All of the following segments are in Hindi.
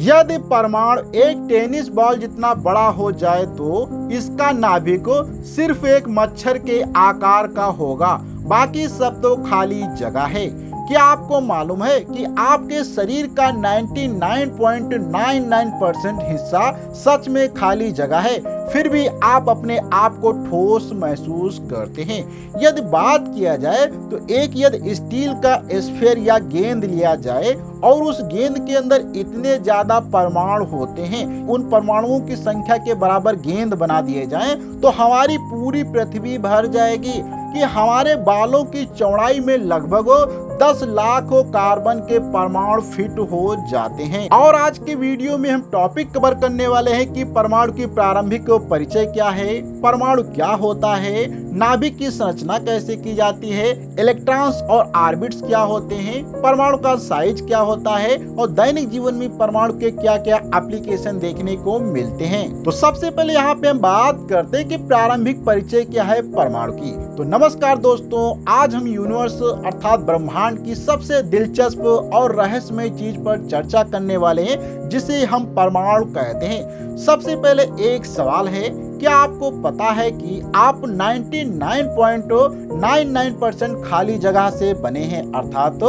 यदि परमाणु एक टेनिस बॉल जितना बड़ा हो जाए तो इसका नाभिक सिर्फ एक मच्छर के आकार का होगा, बाकी सब तो खाली जगह है। क्या आपको मालूम है कि आपके शरीर का 99.99% हिस्सा सच में खाली जगह है, फिर भी आप अपने आप को ठोस महसूस करते हैं। यदि बात किया जाए तो यदि स्टील का स्फीयर या गेंद लिया जाए और उस गेंद के अंदर इतने ज्यादा परमाणु होते हैं, उन परमाणुओं की संख्या के बराबर गेंद बना दिए जाएं, तो हमारी पूरी पृथ्वी भर जाएगी कि हमारे बालों की चौड़ाई में लगभग 10 लाख कार्बन के परमाणु फिट हो जाते हैं। और आज के वीडियो में हम टॉपिक कवर करने वाले हैं कि परमाणु की प्रारंभिक परिचय क्या है, परमाणु क्या होता है, नाभिक की संरचना कैसे की जाती है, इलेक्ट्रॉन्स और ऑर्बिट्स क्या होते हैं, परमाणु का साइज क्या होता है और दैनिक जीवन में परमाणु के क्या क्या एप्लीकेशन देखने को मिलते हैं। तो सबसे पहले यहाँ पे हम बात करते हैं कि प्रारंभिक परिचय क्या है परमाणु की। तो नमस्कार दोस्तों, आज हम यूनिवर्स अर्थात ब्रह्मांड की सबसे दिलचस्प और रहस्यमय चीज पर चर्चा करने वाले हैं, जिसे हम परमाणु कहते हैं। सबसे पहले एक सवाल है, क्या आपको पता है कि आप 99.99% खाली जगह से बने हैं, अर्थात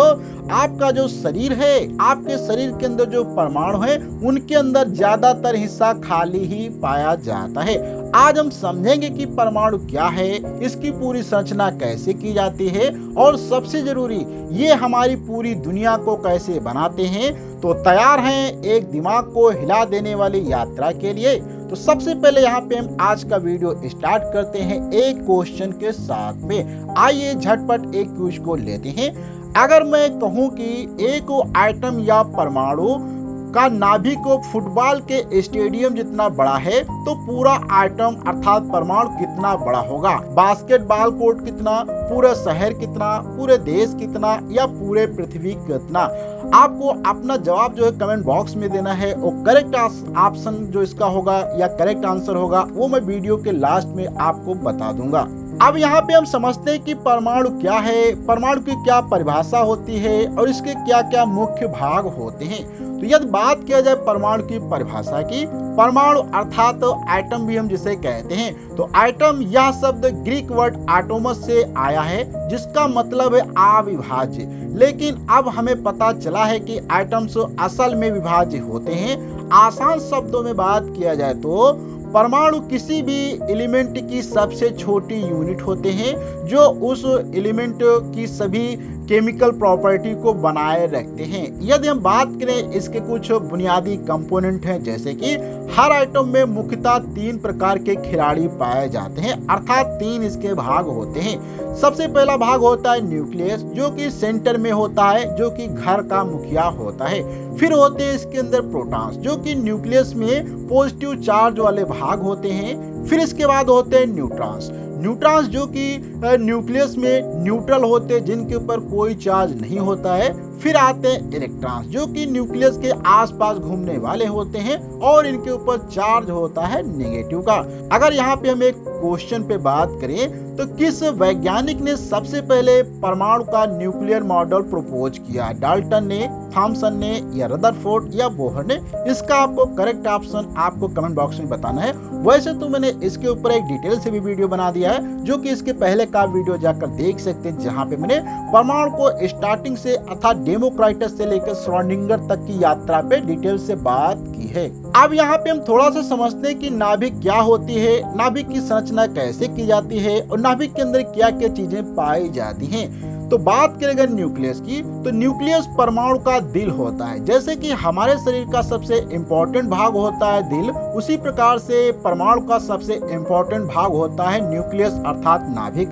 आपका जो शरीर है, आपके शरीर के अंदर जो परमाणु है उनके अंदर ज्यादातर हिस्सा खाली ही पाया जाता है। आज हम समझेंगे कि परमाणु क्या है, इसकी पूरी संरचना कैसे की जाती है और सबसे जरूरी ये हमारी पूरी दुनिया को कैसे बनाते हैं। तो तैयार हैं एक दिमाग को हिला देने वाली यात्रा के लिए? तो सबसे पहले यहाँ पे हम आज का वीडियो स्टार्ट करते हैं एक क्वेश्चन के साथ में। आइए झटपट एक क्विज को लेते हैं। अगर मैं कहूँ कि एक आइटम या परमाणु का नाभिक फुटबॉल के स्टेडियम जितना बड़ा है, तो पूरा आइटम अर्थात परमाणु कितना बड़ा होगा? बास्केटबॉल कोर्ट कितना, पूरा शहर कितना, पूरे देश कितना या पूरे पृथ्वी कितना? आपको अपना जवाब जो है कमेंट बॉक्स में देना है और करेक्ट ऑप्शन जो इसका होगा या करेक्ट आंसर होगा वो मैं वीडियो के लास्ट में आपको बता दूंगा। अब यहाँ पे हम समझते हैं कि परमाणु क्या है, परमाणु की क्या परिभाषा होती है और इसके क्या क्या मुख्य भाग होते हैं। तो यदि बात किया जाए परमाणु की परिभाषा की, परमाणु अर्थात एटम भी हम जिसे कहते हैं, तो एटम यह शब्द ग्रीक वर्ड एटोमस से आया है, जिसका मतलब है अविभाज्य। लेकिन अब हमें पता चला है कि एटम्स असल में विभाज्य होते हैं। आसान शब्दों में बात किया जाए तो परमाणु किसी भी एलिमेंट की सबसे छोटी यूनिट होते हैं, जो उस एलिमेंट की सभी केमिकल प्रॉपर्टी को बनाए रखते हैं। यदि हम बात करें इसके कुछ बुनियादी कंपोनेंट हैं, जैसे कि हर आइटम में मुख्यतः 3 प्रकार के खिलाड़ी पाए जाते हैं, अर्थात 3 इसके भाग होते हैं। सबसे पहला भाग होता है न्यूक्लियस, जो कि सेंटर में होता है, जो कि घर का मुखिया होता है। फिर होते हैं इसके अंदर प्रोटॉन्स, जो कि न्यूक्लियस में पॉजिटिव चार्ज वाले भाग होते हैं। फिर इसके बाद होते हैं न्यूट्रॉन्स, जो कि न्यूक्लियस में न्यूट्रल होते हैं, जिनके ऊपर कोई चार्ज नहीं होता है। फिर आते हैं इलेक्ट्रॉन्स, जो कि न्यूक्लियस के आसपास घूमने वाले होते हैं और इनके ऊपर चार्ज होता है नेगेटिव का। अगर यहाँ पे हम एक क्वेश्चन पे बात करें तो किस वैज्ञानिक ने सबसे पहले परमाणु का न्यूक्लियर मॉडल प्रपोज किया? डाल्टन ने, थॉमसन ने या रदरफोर्ड या बोहर ने? इसका आपको करेक्ट ऑप्शन आपको कमेंट बॉक्स में बताना है। वैसे तो मैंने इसके ऊपर एक डिटेल से भी वीडियो बना दिया है, जो कि इसके पहले का वीडियो जाकर देख सकते हैं, जहाँ पे मैंने परमाणु को स्टार्टिंग से अर्थात डेमोक्राइटस से लेकर श्रोडिंगर तक की यात्रा पे डिटेल से बात की है। अब यहाँ पे हम थोड़ा सा समझते हैं कि नाभिक क्या होती है, नाभिक की संरचना कैसे की जाती है और नाभिक के अंदर क्या क्या चीजें पाई जाती हैं। तो बात करें अगर न्यूक्लियस की, तो न्यूक्लियस परमाणु का दिल होता है। जैसे कि हमारे शरीर का सबसे इम्पोर्टेंट भाग होता है दिल, उसी प्रकार से परमाणु का सबसे इम्पोर्टेंट भाग होता है न्यूक्लियस अर्थात नाभिक।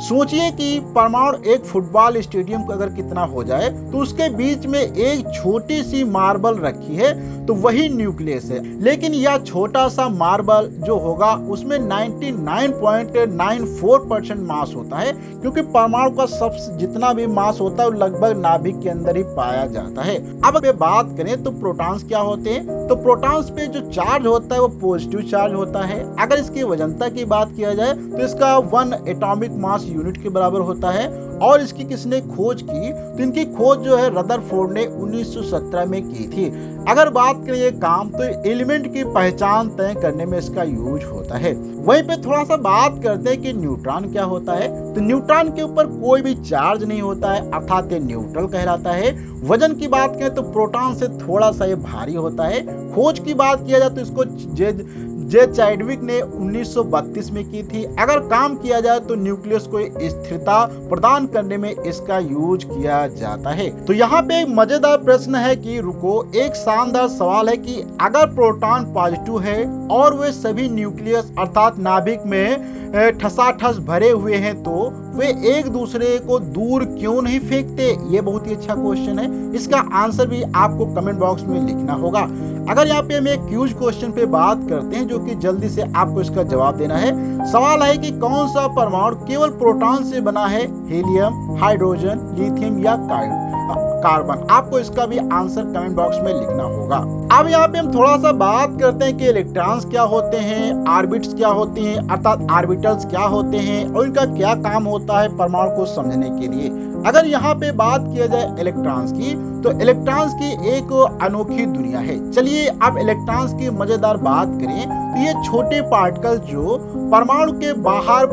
सोचिए कि परमाणु एक फुटबॉल स्टेडियम का अगर कितना हो जाए, तो उसके बीच में एक छोटी सी मार्बल रखी है, तो वही न्यूक्लियस है। लेकिन यह छोटा सा मार्बल जो होगा उसमें 99.94% मास होता है, क्योंकि परमाणु का सबसे जितना भी मास होता है वो लगभग नाभिक के अंदर ही पाया जाता है। अब अगर बात करें तो प्रोटॉन्स क्या होते हैं, तो प्रोटॉन्स पे जो चार्ज होता है वो पॉजिटिव चार्ज होता है। अगर इसकी वजनता की बात किया जाए तो इसका 1 एटॉमिक मास यूनिट के बराबर होता है। और इसकी किसने खोज की, तो इनकी खोज जो है रदरफोर्ड ने 1917 में की थी। अगर बात करें ये काम, तो एलिमेंट की पहचान तय करने में इसका यूज होता है। वहीं पे थोड़ा सा बात करते हैं कि न्यूट्रॉन क्या होता है। तो न्यूट्रॉन के ऊपर कोई भी चार्ज नहीं होता है, अर्थात ये न्यूट्रल कहलाता है। वजन की बात करें तो प्रोटॉन से थोड़ा सा ये भारी होता है। खोज की बात किया जाए तो इसको जे चैडविक ने 1932 में की थी। अगर काम किया जाए तो न्यूक्लियस को स्थिरता प्रदान करने में इसका यूज किया जाता है। तो यहाँ पे एक मजेदार प्रश्न है कि रुको, एक शानदार सवाल है कि अगर प्रोटॉन पॉजिटिव है और वे सभी न्यूक्लियस अर्थात नाभिक में ठसाठस भरे हुए हैं, तो वे एक दूसरे को दूर क्यों नहीं फेंकते? ये बहुत ही अच्छा क्वेश्चन है। इसका आंसर भी आपको कमेंट बॉक्स में लिखना होगा। अगर यहाँ पे हम एक क्यूज क्वेश्चन पे बात करते हैं, जो कि जल्दी से आपको इसका जवाब देना है। सवाल है कि कौन सा परमाणु केवल प्रोटॉन से बना है? हीलियम, हाइड्रोजन, लिथियम या कार्बन? आपको इसका भी आंसर कमेंट बॉक्स में लिखना होगा। अब यहाँ पे हम थोड़ा सा बात करते हैं कि इलेक्ट्रॉन्स क्या होते हैं, ऑर्बिट्स क्या होती हैं, अर्थात ऑर्बिटल्स क्या होते हैं और इनका क्या काम होता है परमाणु को समझने के लिए। अगर यहाँ पे बात किया जाए इलेक्ट्रॉन्स की, तो इलेक्ट्रॉन्स की एक अनोखी दुनिया है। चलिए अब इलेक्ट्रॉन्स की मजेदार बात करें, तो ये छोटे पार्टिकल जो परमाणु के बाहर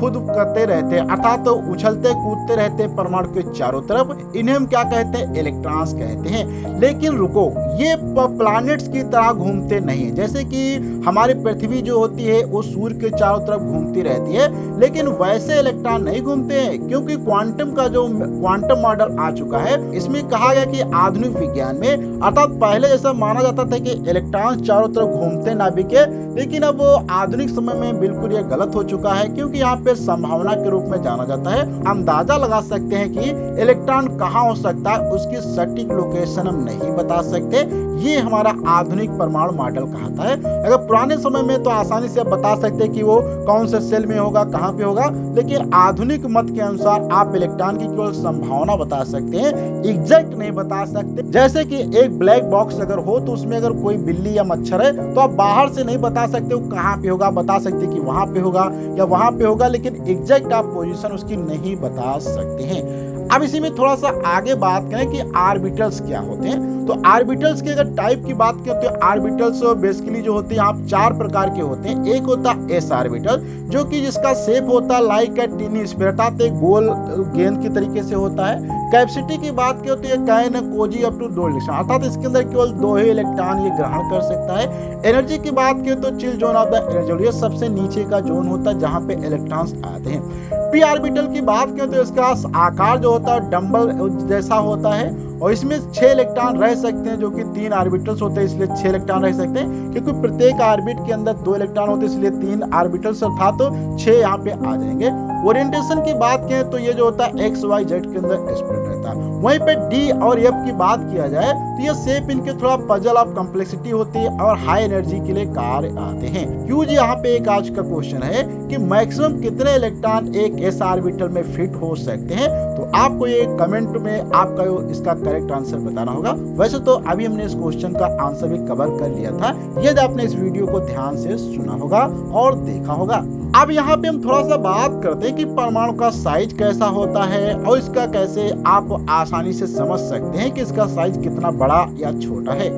खुद करते रहते हैं, अर्थात तो उछलते कूदते रहते हैं परमाणु के चारों तरफ, इन्हें हम क्या कहते हैं? इलेक्ट्रॉन्स कहते हैं। लेकिन रुको, ये प्लैनेट्स की तरह घूमते नहीं। जैसे कि हमारी पृथ्वी जो होती है वो सूर्य के चारों तरफ घूमती रहती है, लेकिन वैसे इलेक्ट्रॉन नहीं घूमते हैं, क्योंकि क्वांटम का जो क्वांटम मॉडल आ चुका है, इसमें कहा गया कि आधुनिक विज्ञान में, अर्थात पहले जैसा माना जाता था कि इलेक्ट्रॉन चारों तरफ घूमते नाभिक के, लेकिन अब आधुनिक समय में बिल्कुल ये गलत हो चुका है, क्योंकि यहाँ पे संभावना के रूप में जाना जाता है। अंदाजा लगा सकते हैं कि इलेक्ट्रॉन कहाँ हो सकता है, उसकी सटीक लोकेशन हम नहीं बता सकते। ये हमारा आधुनिक परमाणु मॉडल कहता है। अगर पुराने समय में तो आसानी से आप बता सकते हैं कि वो कौन से सेल में होगा, कहाँ पे होगा, लेकिन आधुनिक मत के अनुसार आप इलेक्ट्रॉन की केवल संभावना बता सकते हैं, एग्जैक्ट नहीं बता सकते। जैसे कि एक ब्लैक बॉक्स अगर हो, तो उसमें अगर कोई बिल्ली या मच्छर है, तो आप बाहर से नहीं बता सकते वो कहाँ पे होगा, बता सकते कि वहां पे होगा या वहां पे होगा, लेकिन एग्जैक्ट आप पोजीशन उसकी नहीं बता सकते हैं। अब इसी में थोड़ा सा आगे बात करें कि ऑर्बिटल्स क्या होते हैं। तो ऑर्बिटल्स के अगर टाइप की बात करें तो ऑर्बिटल्स बेसिकली जो होते हैं आप 4 प्रकार के होते हैं। एक होता है एस ऑर्बिटल, जो कि जिसका शेप होता है लाइक ए टिनी स्फीयर, अर्थात एक गोल गेंद के तरीके से होता है। कैपेसिटी की बात करें तो ये कैन कोजी अप टू 2 इलेक्ट्रॉन, अर्थात इसके अंदर केवल 2 ही इलेक्ट्रॉन ये ग्रहण कर सकता है। एनर्जी की बात करें तो chill zone of the energy, ये सबसे नीचे का जोन होता है जहां पे इलेक्ट्रॉन्स आते हैं। पी ऑर्बिटल की बात करें तो इसका आकार जो होता है डंबल जैसा होता है, और इसमें 6 इलेक्ट्रॉन रह सकते हैं, जो कि 3 ऑर्बिटल्स होते हैं, इसलिए 6 इलेक्ट्रॉन रह सकते हैं, क्योंकि प्रत्येक ऑर्बिट के अंदर 2 इलेक्ट्रॉन होते हैं, इसलिए 3 ऑर्बिटल्स अर्थात 6 यहाँ पे आ जाएंगे। ओरिएंटेशन की बात करें तो ये जो होता है एक्स वाई जेड के अंदर स्प्लिट रहता है। वहीं पे डी और एफ की बात किया जाए तो ये शेप इनके थोड़ा पजल ऑफ कॉम्प्लेक्सिटी होती है और हाई एनर्जी के लिए कार्य आते हैं। क्योंकि यहाँ पे एक आज का क्वेश्चन है कि मैक्सिमम कितने इलेक्ट्रॉन एक एस ऑर्बिटल में फिट हो सकते हैं, तो आपको ये कमेंट में आपका इसका करेक्ट आंसर बताना होगा। वैसे तो अभी हमने इस क्वेश्चन का आंसर भी कवर कर लिया था, यदि आपने इस वीडियो को ध्यान से सुना होगा और देखा होगा। अब यहाँ पे हम थोड़ा सा बात करते हैं कि परमाणु का साइज कैसा होता है और इसका कैसे आप आसानी से समझ सकते हैं कि इसका साइज कितना बड़ा या छोटा है।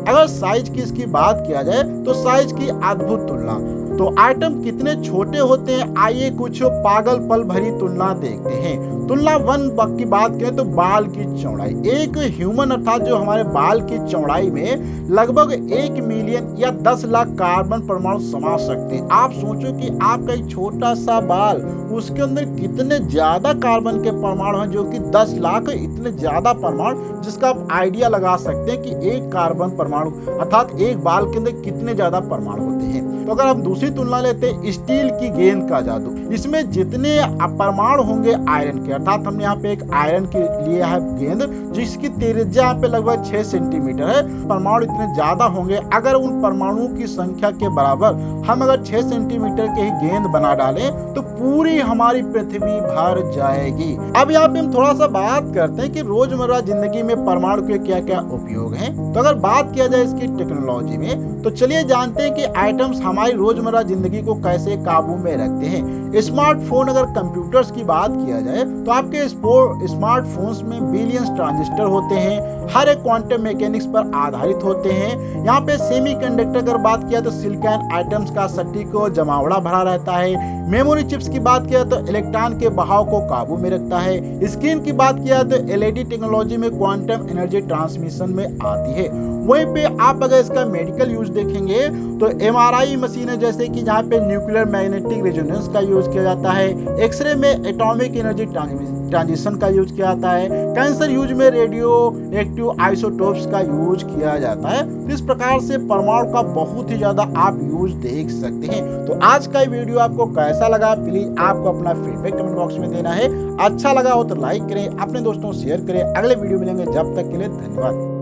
अगर साइज की इसकी बात किया जाए तो साइज की अद्भुत तुलना, तो आइटम कितने छोटे होते हैं, आइए कुछ पागल पल भरी तुलना देखते हैं। तुलना 1 की बात करें तो बाल की चौड़ाई, एक ह्यूमन अर्थात जो हमारे बाल की चौड़ाई में लगभग 1 मिलियन या 10 लाख कार्बन परमाणु समा सकते हैं। आप सोचो कि आपका एक छोटा सा बाल, उसके अंदर कितने ज्यादा कार्बन के परमाणु हैं, जो कि 10 लाख, इतने ज्यादा परमाणु, जिसका आप आइडिया लगा सकते हैं कि एक कार्बन परमाणु अर्थात एक बाल के अंदर कितने ज्यादा परमाणु होते हैं। तो अगर हम दूसरी तुलना लेते हैं स्टील की गेंद का जादू, इसमें जितने परमाणु होंगे आयरन के, अर्थात हमने यहाँ पे एक आयरन के लिए है गेंद जिसकी त्रिज्या यहाँ पे लगभग 6 सेंटीमीटर है, परमाणु इतने ज्यादा होंगे। अगर उन परमाणुओं की संख्या के बराबर हम अगर 6 सेंटीमीटर के ही गेंद बना डालें तो पूरी हमारी पृथ्वी भर जाएगी। अब यहाँ पे हम थोड़ा सा बात करते हैं कि रोजमर्रा जिंदगी में परमाणु के क्या क्या उपयोग हैं। तो अगर बात किया जाए इसकी टेक्नोलॉजी में, तो चलिए जानते हैं कि आइटम्स हमारी रोजमर्रा जिंदगी को कैसे काबू में रखते हैं। स्मार्टफोन, अगर कंप्यूटर्स की बात किया जाए तो आपके स्मार्टफोन्स में बिलियंस ट्रांजिस्टर होते हैं, हर एक क्वांटम मैकेनिक्स पर आधारित होते हैं। यहाँ पे सेमीकंडक्टर अगर बात किया तो सिलिकॉन आइटम्स का सटीक जमावड़ा भरा रहता है। मेमोरी चिप्स की बात किया तो इलेक्ट्रॉन के बहाव को काबू में रखता है। स्क्रीन की बात किया तो एलईडी टेक्नोलॉजी में क्वांटम एनर्जी ट्रांसमिशन में आती है। वहीं पे आप अगर इसका मेडिकल यूज देखेंगे तो एमआरआई मशीन है, जैसे कि जहाँ पे न्यूक्लियर मैग्नेटिक रेजोनेंस का यूज किया जाता है। एक्सरे में एटॉमिक एनर्जी ट्रांजिशन का यूज किया जाता है। कैंसर यूज में रेडियो एक्टिव आइसोटोप्स का यूज किया जाता है। इस प्रकार से परमाणु का बहुत ही ज्यादा आप यूज देख सकते हैं। तो आज का वीडियो आपको कैसा लगा, प्लीज आपको अपना फीडबैक कमेंट बॉक्स में देना है। अच्छा लगा हो तो लाइक करें, अपने दोस्तों शेयर करें। अगले वीडियो मिलेंगे, जब तक के लिए धन्यवाद।